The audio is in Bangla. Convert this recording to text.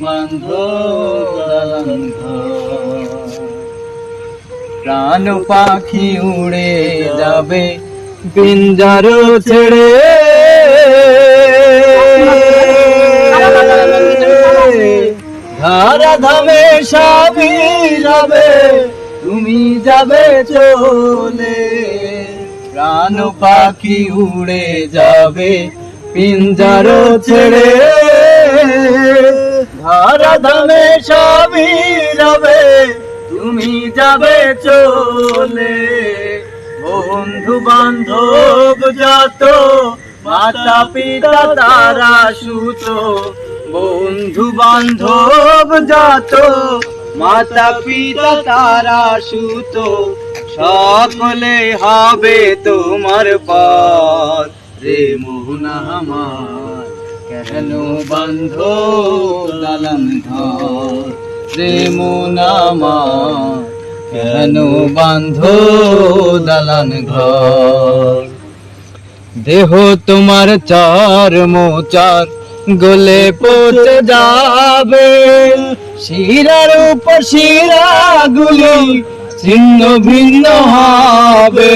বাঁধো দালান ঘর। প্রাণ পাখি উড়ে যাবে পিঞ্জার ছেড়ে, ধারা ধামে সাবি যাবে, তুমি যাবে চলে। প্রাণ পাখি উড়ে যাবে পিঞ্জার ছেড়ে, ধারা ধামে সাবি যাবে, তুমি যাবে চলে। বন্ধু বান্ধব যত, মাতা পিতা তারা সুত, বন্ধু বান্ধব যত, মাতা পিতা তারা সুত, সকলে হবে তোমার পথ। রে মোহনা আমার কেন বাঁধো দালান ঘর, রে মোহনা আমার কেন বাঁধো দালান ঘর। দেহ তোমার চার মোচার গলে পচে যাবে, শিরার উপর শিরা গুলি ছিন্ন ভিন্ন হবে।